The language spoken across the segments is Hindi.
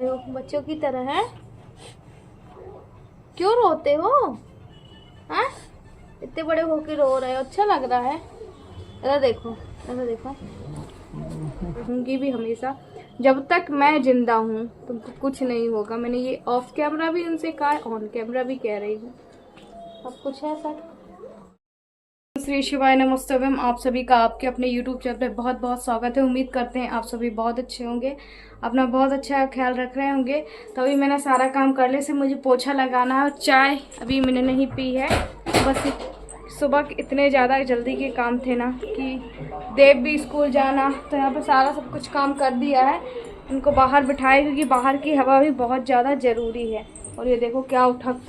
हो बच्चों की तरह है। क्यों रोते हो? हाँ, इतने बड़े होके रो रहे हो, अच्छा लग रहा है। ऐसा देखो, ऐसा देखो। रहूंगी भी हमेशा जब तक मैं जिंदा हूँ, तुमको कुछ नहीं होगा। मैंने ये ऑफ कैमरा भी उनसे कहा है, ऑन कैमरा भी कह रही हूँ। सब कुछ है सर। श्री शिवाय नमस्तुभ्यम। आप सभी का आपके अपने YouTube चैनल पे बहुत बहुत स्वागत है। उम्मीद करते हैं आप सभी बहुत अच्छे होंगे, अपना बहुत अच्छा ख्याल रख रहे होंगे। तो अभी मैंने सारा काम कर ले से मुझे पोछा लगाना है और चाय अभी मैंने नहीं पी है। बस सुबह इतने ज़्यादा जल्दी के काम थे ना कि देव भी स्कूल जाना, तो यहाँ पे सारा सब कुछ काम कर दिया है। उनको बाहर बिठाए क्योंकि बाहर की हवा भी बहुत ज़्यादा ज़रूरी है। और ये देखो क्या उठक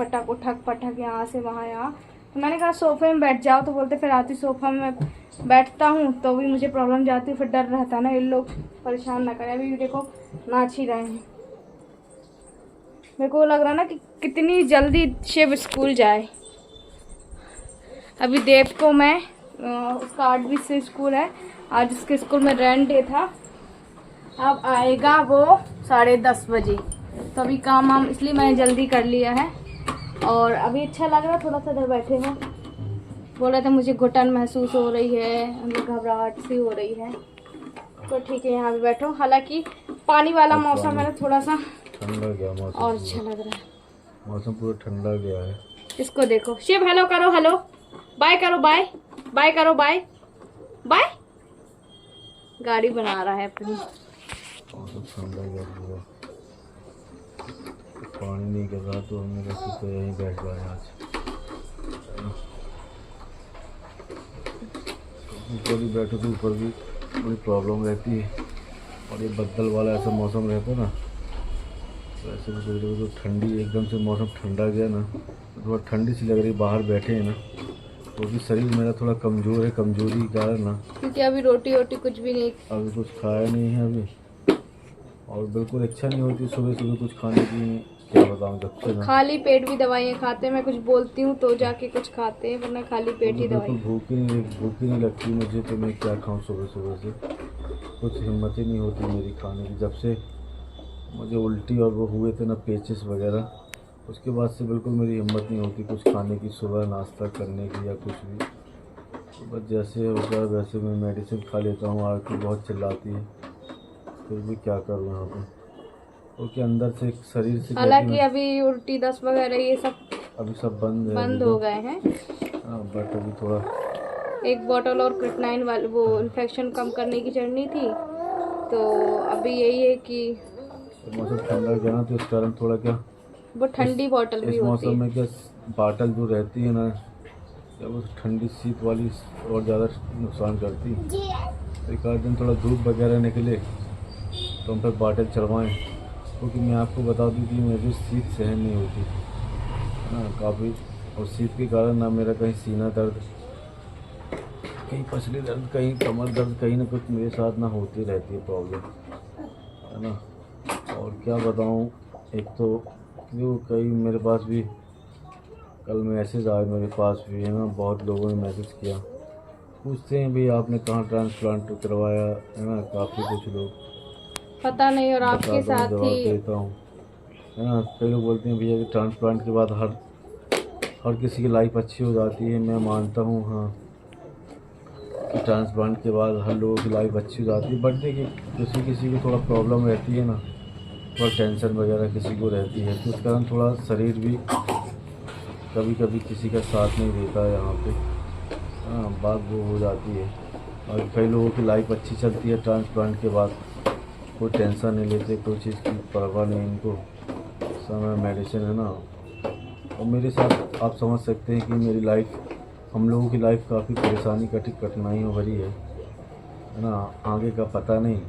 पटक यहाँ से वहाँ यहाँ। तो मैंने कहा सोफे में बैठ जाओ, तो बोलते फिर आती सोफा में बैठता हूँ तो भी मुझे प्रॉब्लम जाती है, फिर डर रहता ना इन लोग परेशान ना करें। अभी देखो नाच ही रहे हैं। मेरे को लग रहा ना कि कितनी जल्दी शिव स्कूल जाए। अभी देव को मैं उसका 8 से स्कूल है, आज उसके स्कूल में रेंट डे था। अब आएगा वो 10:30 बजे। तो अभी काम वाम इसलिए मैंने जल्दी कर लिया है। और अभी अच्छा लग रहा है, थोड़ा सा इधर बैठे हैं। बोल रहे थे मुझे घुटन महसूस हो रही है, घबराहट सी हो रही है। तो ठीक है यहाँ पे बैठो। हालांकि पानी वाला मौसम है, थोड़ा सा ठंडा गया मौसम और अच्छा लग रहा है। मौसम पूरा ठंडा गया है। इसको देखो शिव, हेलो करो, हेलो बाय करो, बाय बाय करो, बाय बाय। गाड़ी बना रहा है अपनी। मौसम ठंडा गया पूरा, पानी नहीं गिर रहा तो हमने कहा तो यहीं बैठ गए आज। ऊपर भी बैठो तो ऊपर भी बड़ी प्रॉब्लम रहती है। और ये बदल वाला ऐसा मौसम रहता है ना, तो ऐसे भी सोच तो ठंडी एकदम से मौसम ठंडा गया ना, तो थोड़ा ठंडी सी लग रही। बाहर बैठे हैं ना तो भी शरीर मेरा थोड़ा कमज़ोर है, कमज़ोरी के कारण ना, क्योंकि अभी रोटी वोटी कुछ भी नहीं, अभी कुछ खाया नहीं है अभी। और बिल्कुल इच्छा नहीं होती सुबह सुबह कुछ खाने की, क्या बताऊँ। जब से ना खाली पेट भी दवाइयाँ खाते हैं। मैं कुछ बोलती हूँ तो जाके कुछ खाते हैं, वरना खाली पेट ही दवाई। बिल्कुल भूख ही नहीं लगती मुझे, तो मैं क्या खाऊं सुबह सुबह से। कुछ हिम्मत ही नहीं होती मेरी खाने की। जब से मुझे उल्टी और वो हुए थे ना पेचिस वगैरह, उसके बाद से बिल्कुल मेरी हिम्मत नहीं होती कुछ खाने की, सुबह नाश्ता करने की या कुछ भी। तो बस जैसे होता है वैसे मैं मेडिसिन खा लेता हूँ। आरती बहुत चिल्लाती है, फिर भी क्या करूँ यहाँ पे, क्योंकि अंदर से शरीर से हालांकि अभी उल्टी दस्त वगैरह ये सब अभी सब बंद हो गए हैं। बट अभी थोड़ा एक बोतल और क्रिटनाइन वाली वो इन्फेक्शन कम करने की चढ़नी थी। तो अभी यही है कि मौसम ठंडा गया ना, तो इस कारण थोड़ा क्या वो ठंडी बोतल भी इस होती मौसम है। में क्या बाटल जो रहती है ना, जब वो ठंडी शीत वाली और ज़्यादा नुकसान करती। तो एक आध दिन थोड़ा धूप वगैरह निकले तो हम फिर बाटल चढ़वाएँ, क्योंकि मैं आपको बता दूँ कि मुझे शीत सहन नहीं होती है ना काफ़ी। और शीत के कारण ना मेरा कहीं सीना दर्द, कहीं पसली दर्द, कहीं कमर दर्द, कहीं ना कुछ मेरे साथ ना होती रहती है प्रॉब्लम, है ना। और क्या बताऊँ, एक तो जो कई मेरे पास भी कल मैसेज आए मेरे पास भी, है ना, बहुत लोगों ने मैसेज किया, पूछते हैं भाई आपने कहाँ ट्रांसप्लांट करवाया, है ना। काफ़ी कुछ लोग पता नहीं, और आपके साथ जवाब ही देता हूँ, है ना। कई लोग बोलते हैं भैया कि ट्रांसप्लांट के बाद हर किसी की लाइफ अच्छी हो जाती है। मैं मानता हूँ हाँ कि ट्रांसप्लांट के बाद हर लोगों की लाइफ अच्छी हो जाती है। बट देखिए किसी को थोड़ा प्रॉब्लम रहती है ना, थोड़ा टेंशन वगैरह किसी को रहती है, तो उस कारण थोड़ा शरीर भी कभी कभी किसी का साथ नहीं देता है यहाँ पे, हाँ बात वो हो जाती है। और कई लोगों की लाइफ अच्छी चलती है ट्रांसप्लांट के बाद, कोई टेंशन नहीं लेते, कोई चीज़ की परवाह नहीं इनको, समय मेडिसिन, है ना। और मेरे साथ आप समझ सकते हैं कि मेरी लाइफ, हम लोगों की लाइफ काफ़ी परेशानी कठिनाइयों भरी है ना। आगे का पता नहीं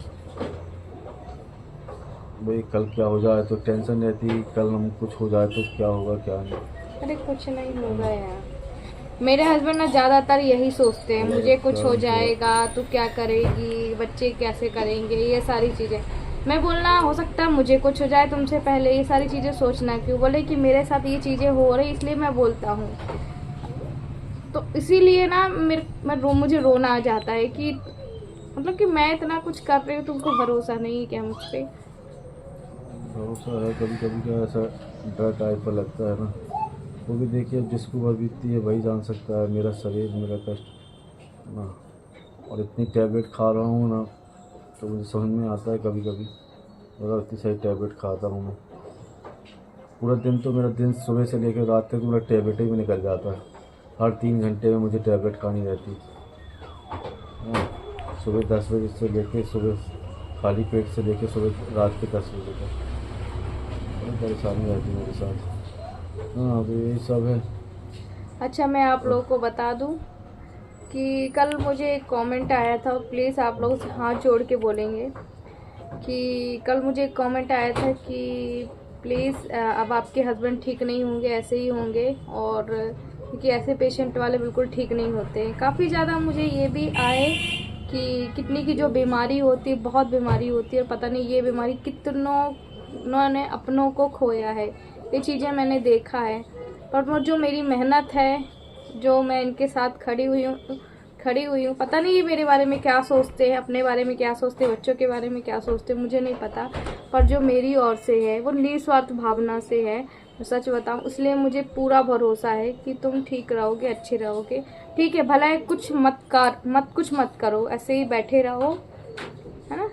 भाई, कल क्या हो जाए तो टेंशन रहती है, कल हम कुछ हो जाए तो क्या होगा क्या नहीं। अरे कुछ नहीं होगा यार। मेरे हस्बैंड ना ज्यादातर यही सोचते हैं, मुझे कुछ हो जाएगा तो क्या करेगी, बच्चे कैसे करेंगे, ये सारी चीजें। मैं बोलना हो सकता है मुझे कुछ हो जाए तुमसे पहले, ये सारी चीजें सोचना क्यों। बोले कि मेरे साथ ये चीजें हो रही इसलिए मैं बोलता हूँ। तो इसीलिए ना मुझे रोना आ जाता है कि मतलब कि मैं इतना कुछ कर रही हूँ, तुमको भरोसा नहीं क्या मुझ पे। थोड़ा सा है कभी कभी क्या ऐसा डर टाइप का लगता है ना, वो भी देखिए जिसको वह बीतती है वही जान सकता है, मेरा शरीर मेरा कष्ट ना। और इतनी टैबलेट खा रहा हूँ ना, तो मुझे समझ में आता है कभी कभी, मतलब इतनी सारी टैबलेट खाता हूँ मैं। पूरा दिन तो मेरा दिन सुबह से लेकर रात तक पूरा टैबलेट ही में निकल जाता है। हर 3 घंटे में मुझे टैबलेट खानी रहती है। सुबह 10 बजे से लेकर सुबह खाली पेट से लेकर सुबह रात के 10 बजे तक बड़ी परेशानी रहती है मेरे साथ। हाँ, तो यही सब है। अच्छा, मैं आप लोगों को बता दूं कि कल मुझे एक कमेंट आया था, प्लीज़ आप लोग हाथ जोड़ के बोलेंगे कि कल मुझे एक कमेंट आया था कि प्लीज़ अब आपके हस्बैंड ठीक नहीं होंगे, ऐसे ही होंगे, और क्योंकि ऐसे पेशेंट वाले बिल्कुल ठीक नहीं होते। काफ़ी ज़्यादा मुझे ये भी आए कि किडनी की जो बीमारी होती है, बहुत बीमारी होती है, और पता नहीं ये बीमारी कितनों ने अपनों को खोया है। ये चीज़ें मैंने देखा है, पर वो जो मेरी मेहनत है, जो मैं इनके साथ खड़ी हुई हूँ, पता नहीं ये मेरे बारे में क्या सोचते हैं, अपने बारे में क्या सोचते हैं, बच्चों के बारे में क्या सोचते हैं, मुझे नहीं पता। पर जो मेरी ओर से है वो निस्वार्थ भावना से है, मैं सच बताऊँ, इसलिए मुझे पूरा भरोसा है कि तुम ठीक रहोगे, अच्छे रहोगे। ठीक है, भला कुछ मत करो, ऐसे ही बैठे रहो, है ना।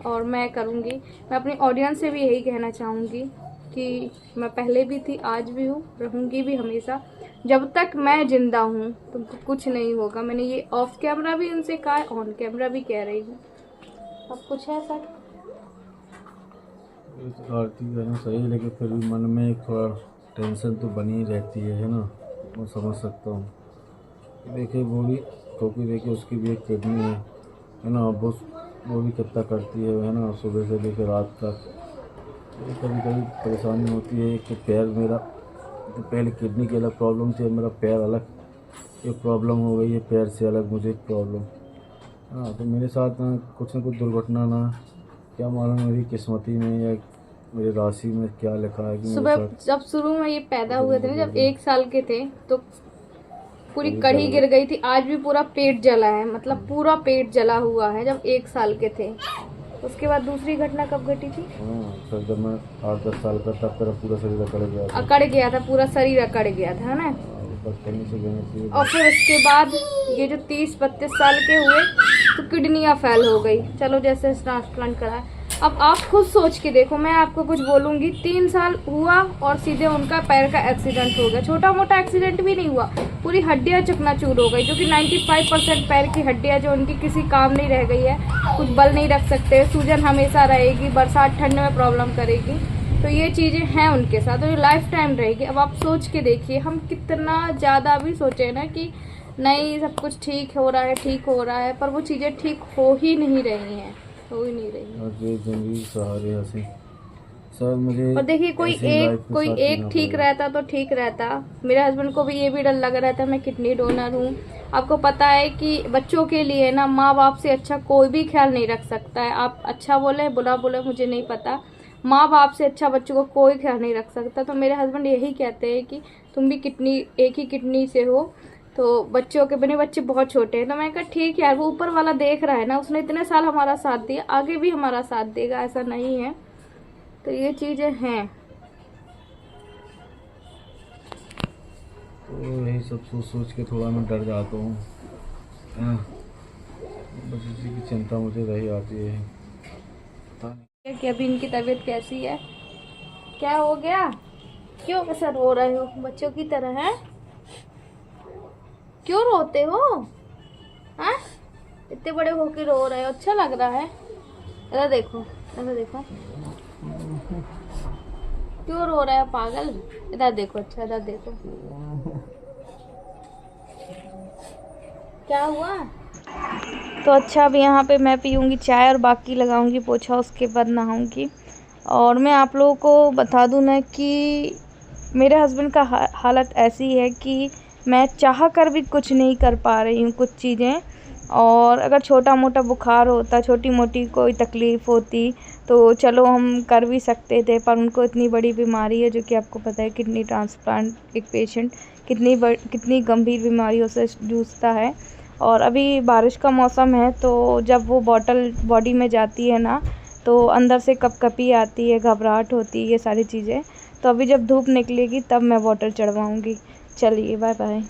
और मैं करूँगी, मैं अपनी ऑडियंस से भी यही कहना चाहूँगी कि मैं पहले भी थी, आज भी हूँ, रहूँगी भी हमेशा। जब तक मैं जिंदा हूँ तुमको कुछ नहीं होगा। मैंने ये ऑफ कैमरा भी उनसे कहा है, ऑन कैमरा भी कह रही हूँ। अब कुछ है सर? आरती करना सही है, लेकिन फिर भी मन में एक थोड़ा टेंशन तो बनी ही रहती है ना, मैं समझ सकता हूँ। देखिए क्योंकि देखिए उसकी भी एक किडनी है ना, वो भी कितना करती है ना, सुबह से लेकर रात तक। कभी कभी परेशानी होती है। एक तो पैर मेरा, तो पहले किडनी की अलग प्रॉब्लम थी, मेरा पैर अलग एक प्रॉब्लम हो गई है, पैर से अलग मुझे एक प्रॉब्लम। हाँ, तो मेरे साथ ना कुछ दुर्घटना ना, क्या मालूम मेरी किस्मती में या मेरी राशि में क्या लिखा है कि सुबह जब शुरू में ये पैदा हुए थे ना, जब 1 साल के थे, तो पूरी कढ़ी गिर गई थी। आज भी पूरा पेट जला है, मतलब पूरा पेट जला हुआ है जब 1 साल के थे। उसके बाद दूसरी घटना कब घटी थी? फिर जब मैं 8-10 साल का तब मेरा पूरा शरीर अकड़ गया था, पूरा शरीर अकड़ गया था, है ना। और फिर उसके बाद ये जो 30-32 साल के हुए तो किडनियाँ फेल हो गई। चलो जैसे ट्रांसप्लांट करा। अब आप खुद सोच के देखो, मैं आपको कुछ बोलूँगी, 3 साल हुआ और सीधे उनका पैर का एक्सीडेंट हो गया। छोटा मोटा एक्सीडेंट भी नहीं हुआ, पूरी हड्डियाँ चकनाचूर हो गई, जो कि 95% पैर की हड्डियाँ जो उनकी किसी काम नहीं रह गई है, कुछ बल नहीं रख सकते, सूजन हमेशा रहेगी, बरसात ठंड में प्रॉब्लम करेगी। तो ये चीज़ें हैं उनके साथ और ये लाइफ टाइम रहेगी। अब आप सोच के देखिए, हम कितना ज़्यादा भी सोचे ना कि नहीं सब कुछ ठीक हो रहा है, पर वो चीज़ें ठीक हो ही नहीं रही हैं, हो ही नहीं रही। सर मुझे और देखिए कोई एक ठीक रहता तो ठीक रहता। मेरे हस्बैंड को भी ये भी डर लग रहा था, मैं किडनी डोनर हूँ। आपको पता है कि बच्चों के लिए ना माँ बाप से अच्छा कोई भी ख्याल नहीं रख सकता है। आप अच्छा बोले बुरा बोले मुझे नहीं पता, माँ बाप से अच्छा बच्चों को कोई ख्याल नहीं रख सकता। तो मेरे हस्बैंड यही कहते हैं कि तुम भी एक ही किडनी से हो, तो बच्चों के बने, बच्चे बहुत छोटे हैं। तो मैं कहा ठीक है यार, वो ऊपर वाला देख रहा है ना, उसने इतने साल हमारा साथ दिया, आगे भी हमारा साथ देगा, ऐसा नहीं है। तो ये चीज़ें हैं। तो यही सब सोच के थोड़ा मैं डर जाता हूँ, बस इसी की चिंता मुझे रही आती है। कि अभी इनकी तबीयत कैसी है, क्या हो गया, क्यों कैसा रो रहे हो बच्चों की तरह? है क्यों रोते हो? हाँ, इतने बड़े होके रो रहे हो, अच्छा लग रहा है? इधर देखो, इधर देखो, क्यों रो रहे हो पागल? इधर देखो, अच्छा इधर देखो, क्या हुआ? तो अच्छा, अब यहाँ पे मैं पीऊँगी चाय और बाकी लगाऊंगी पोछा, उसके बाद नहाऊंगी। और मैं आप लोगों को बता दूं ना कि मेरे हस्बैंड का हालत ऐसी है कि मैं चाह कर भी कुछ नहीं कर पा रही हूँ कुछ चीज़ें। और अगर छोटा मोटा बुखार होता, छोटी मोटी कोई तकलीफ़ होती तो चलो हम कर भी सकते थे, पर उनको इतनी बड़ी बीमारी है, जो कि आपको पता है किडनी ट्रांसप्लांट एक पेशेंट कितनी गंभीर बीमारियों से जूझता है। और अभी बारिश का मौसम है, तो जब वो बॉटल बॉडी में जाती है ना, तो अंदर से कपकपी आती है, घबराहट होती है, ये सारी चीज़ें। तो अभी जब धूप निकलेगी तब मैं वाटर चढ़वाऊँगी। चलिए बाय बाय।